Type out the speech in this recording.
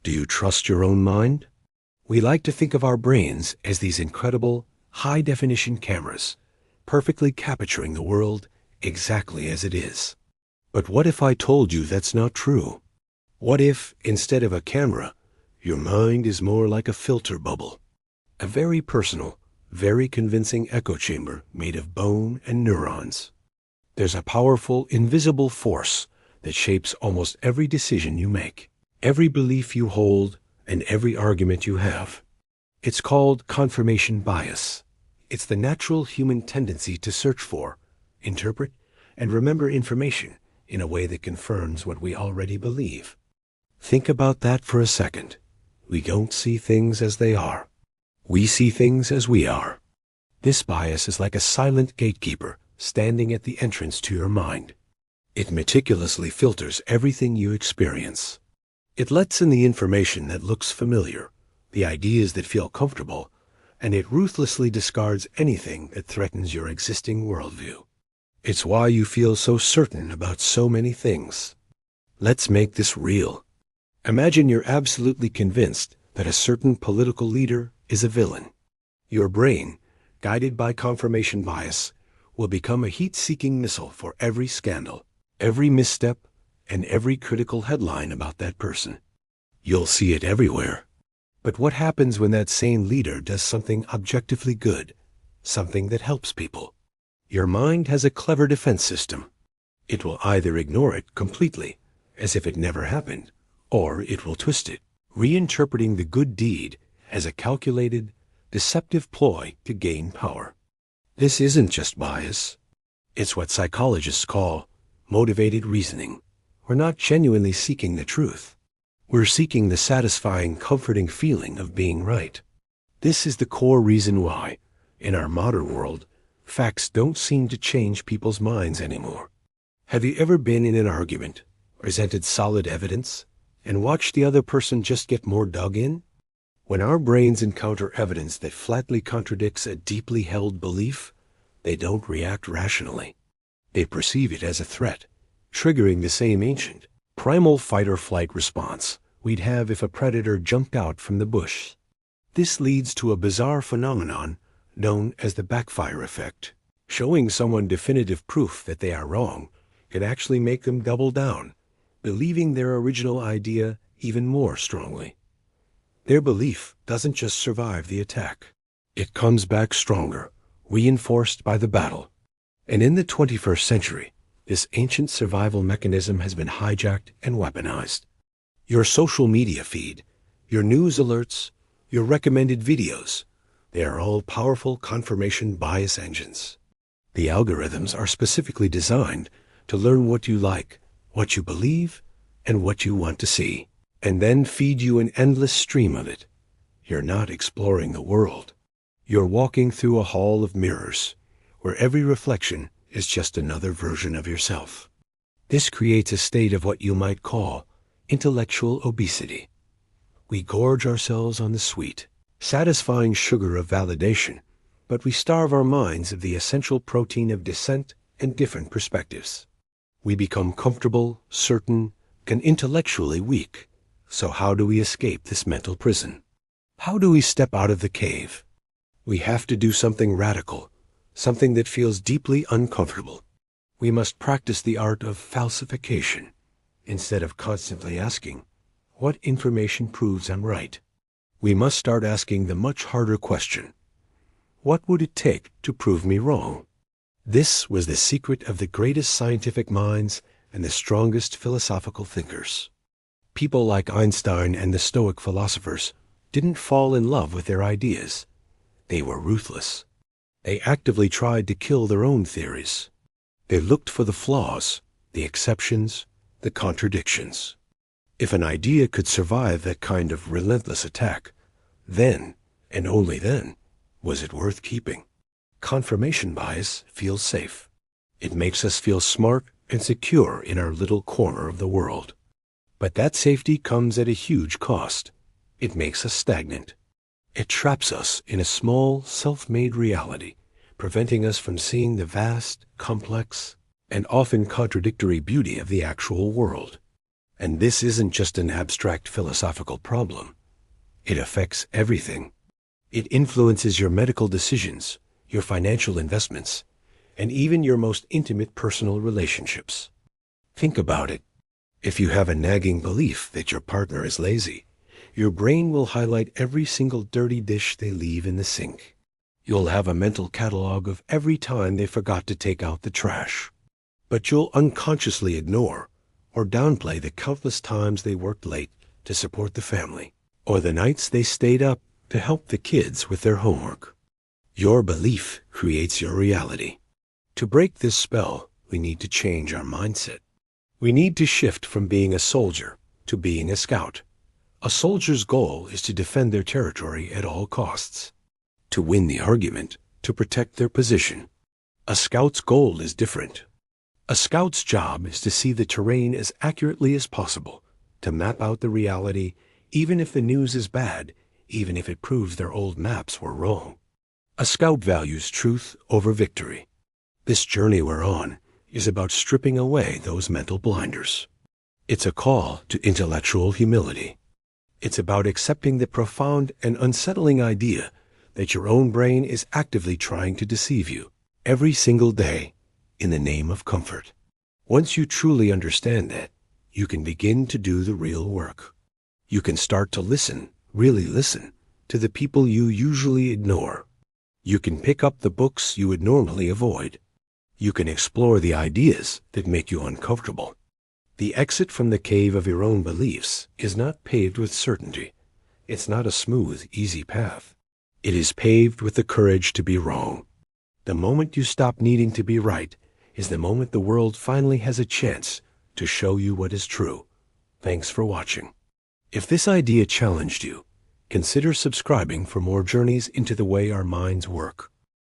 Do you trust your own mind? We like to think of our brains as these incredible, high-definition cameras, perfectly capturing the world exactly as it is. But what if I told you that's not true? What if, instead of a camera, your mind is more like a filter bubble? A very personal, very convincing echo chamber made of bone and neurons. There's a powerful, invisible force that shapes almost every decision you make, every belief you hold, and every argument you have. It's called confirmation bias. It's the natural human tendency to search for, interpret, and remember information in a way that confirms what we already believe. Think about that for a second. We don't see things as they are. We see things as we are. This bias is like a silent gatekeeper standing at the entrance to your mind. It meticulously filters everything you experience. It lets in the information that looks familiar, the ideas that feel comfortable, and it ruthlessly discards anything that threatens your existing worldview. It's why you feel so certain about so many things. Let's make this real. Imagine you're absolutely convinced that a certain political leader is a villain. Your brain, guided by confirmation bias, will become a heat-seeking missile for every scandal, every misstep, and every critical headline about that person. You'll see it everywhere. But what happens when that sane leader does something objectively good, something that helps people? Your mind has a clever defense system. It will either ignore it completely, as if it never happened, or it will twist it, reinterpreting the good deed as a calculated, deceptive ploy to gain power. This isn't just bias. It's what psychologists call motivated reasoning. We're not genuinely seeking the truth. We're seeking the satisfying, comforting feeling of being right. This is the core reason why, in our modern world, facts don't seem to change people's minds anymore. Have you ever been in an argument, presented solid evidence, and watched the other person just get more dug in? When our brains encounter evidence that flatly contradicts a deeply held belief, they don't react rationally. They perceive it as a threat, triggering the same ancient, primal fight-or-flight response we'd have if a predator jumped out from the bush. This leads to a bizarre phenomenon known as the backfire effect. Showing someone definitive proof that they are wrong can actually make them double down, believing their original idea even more strongly. Their belief doesn't just survive the attack. It comes back stronger, reinforced by the battle. And in the 21st century, this ancient survival mechanism has been hijacked and weaponized. Your social media feed, your news alerts, your recommended videos, they are all powerful confirmation bias engines. The algorithms are specifically designed to learn what you like, what you believe, and what you want to see, and then feed you an endless stream of it. You're not exploring the world. You're walking through a hall of mirrors, where every reflection is just another version of yourself. This creates a state of what you might call intellectual obesity. We gorge ourselves on the sweet, satisfying sugar of validation, but we starve our minds of the essential protein of dissent and different perspectives. We become comfortable, certain, and intellectually weak. So how do we escape this mental prison? How do we step out of the cave? We have to do something radical, something that feels deeply uncomfortable. We must practice the art of falsification, instead of constantly asking, what information proves I'm right? We must start asking the much harder question, what would it take to prove me wrong? This was the secret of the greatest scientific minds and the strongest philosophical thinkers. People like Einstein and the Stoic philosophers didn't fall in love with their ideas. They were ruthless. They actively tried to kill their own theories. They looked for the flaws, the exceptions, the contradictions. If an idea could survive that kind of relentless attack, then, and only then, was it worth keeping. Confirmation bias feels safe. It makes us feel smart and secure in our little corner of the world. But that safety comes at a huge cost. It makes us stagnant. It traps us in a small, self-made reality, preventing us from seeing the vast, complex, and often contradictory beauty of the actual world. And this isn't just an abstract philosophical problem. It affects everything. It influences your medical decisions, your financial investments, and even your most intimate personal relationships. Think about it. If you have a nagging belief that your partner is lazy, your brain will highlight every single dirty dish they leave in the sink. You'll have a mental catalog of every time they forgot to take out the trash. But you'll unconsciously ignore or downplay the countless times they worked late to support the family, or the nights they stayed up to help the kids with their homework. Your belief creates your reality. To break this spell, we need to change our mindset. We need to shift from being a soldier to being a scout. A soldier's goal is to defend their territory at all costs, to win the argument, to protect their position. A scout's goal is different. A scout's job is to see the terrain as accurately as possible, to map out the reality, even if the news is bad, even if it proves their old maps were wrong. A scout values truth over victory. This journey we're on is about stripping away those mental blinders. It's a call to intellectual humility. It's about accepting the profound and unsettling idea that your own brain is actively trying to deceive you every single day in the name of comfort. Once you truly understand that, you can begin to do the real work. You can start to listen, really listen, to the people you usually ignore. You can pick up the books you would normally avoid. You can explore the ideas that make you uncomfortable. The exit from the cave of your own beliefs is not paved with certainty. It's not a smooth, easy path. It is paved with the courage to be wrong. The moment you stop needing to be right is the moment the world finally has a chance to show you what is true. Thanks for watching. If this idea challenged you, consider subscribing for more journeys into the way our minds work.